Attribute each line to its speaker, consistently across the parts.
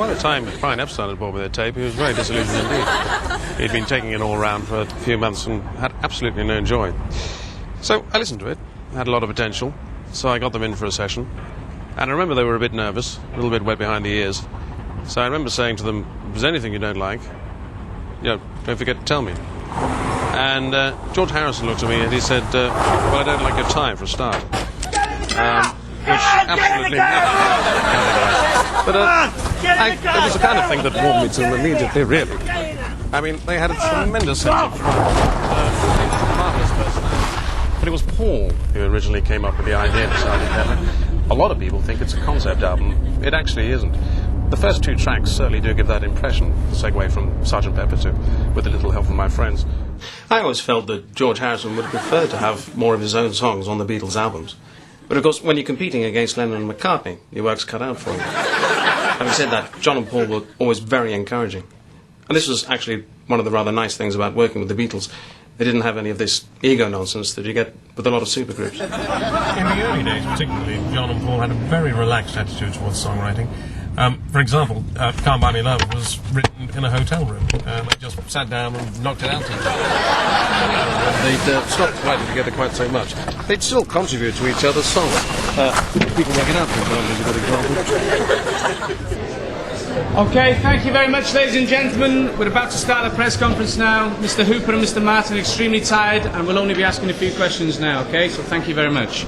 Speaker 1: by the time Brian Epstein had bought me the tape, he was very disillusioned indeed. He'd been taking it all round for a few months and had absolutely no joy. So I listened to it, had a lot of potential, so I got them in for a session. And I remember they were a bit nervous, a little bit wet behind the ears. So I remember saying to them, if there's anything you don't like, don't forget to tell me. And George Harrison looked at me and he said, well, I don't like your tie for a start. Which absolutely... But it was the kind of thing that warmed me to them immediately, really. I mean, they had a tremendous sense of marvellous personality. But it was Paul who originally came up with the idea for Sgt. Pepper. A lot of people think it's a concept album. It actually isn't. The first two tracks certainly do give that impression, the segue from Sgt. Pepper to With a Little Help from My Friends. I always felt that George Harrison would prefer to have more of his own songs on the Beatles' albums. But of course, when you're competing against Lennon and McCartney, your work's cut out for you. Having said that, John and Paul were always very encouraging. And this was actually one of the rather nice things about working with the Beatles. They didn't have any of this ego nonsense that you get with a lot of supergroups.
Speaker 2: In the early days, particularly, John and Paul had a very relaxed attitude towards songwriting. For example, Can't Buy Me Love was written in a hotel room. They just sat down and knocked it out together.
Speaker 1: They'd stopped writing together quite so much. They'd still contribute to each other's songs. People Work It Out, for example, is a good example.
Speaker 3: Okay, thank you very much, ladies and gentlemen. We're about to start the press conference now. Mr. Hooper and Mr. Martin are extremely tired, and we'll only be asking a few questions now, okay? So thank you very much.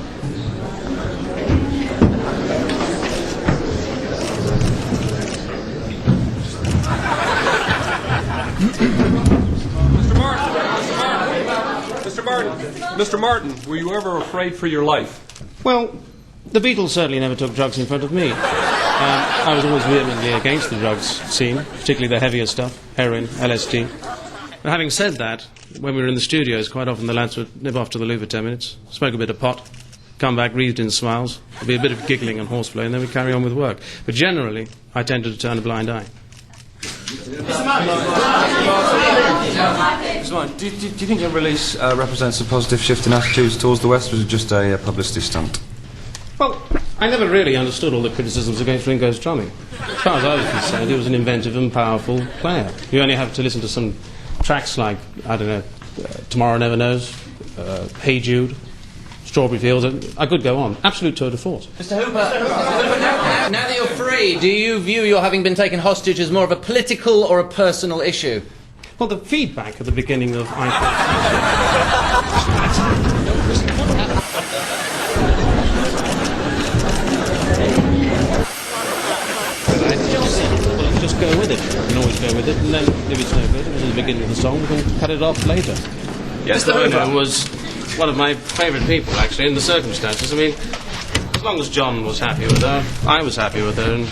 Speaker 4: Mr. Martin, were you ever afraid for your life?
Speaker 3: Well, the Beatles certainly never took drugs in front of me. I was always vehemently against the drugs scene, particularly the heavier stuff, heroin, LSD. But having said that, when we were in the studios, quite often the lads would nip off to the loo for 10 minutes, smoke a bit of pot, come back wreathed in smiles, there'd be a bit of giggling and horseplay, and then we'd carry on with work. But generally, I tended to turn a blind eye.
Speaker 5: Mr. Martin, do you think your release represents a positive shift in attitudes towards the West, or was it just a publicity stunt?
Speaker 3: Well, I never really understood all the criticisms against Ringo's drumming. As far as I was concerned, he was an inventive and powerful player. You only have to listen to some tracks like, I don't know, Tomorrow Never Knows, Hey Jude, Strawberry Fields. I could go on. Absolute tour de force.
Speaker 6: Mr. Hooper, now that you're free, do you view your having been taken hostage as more of a political or a personal issue?
Speaker 3: Well, the feedback at the beginning of just go with it. You can always go with it, and then if it's no good, at the beginning of the song, we can cut it off later. Yes, Mr. Hooper was one of my favourite people, actually, in the circumstances. I mean, as long as John was happy with her, I was happy with her, and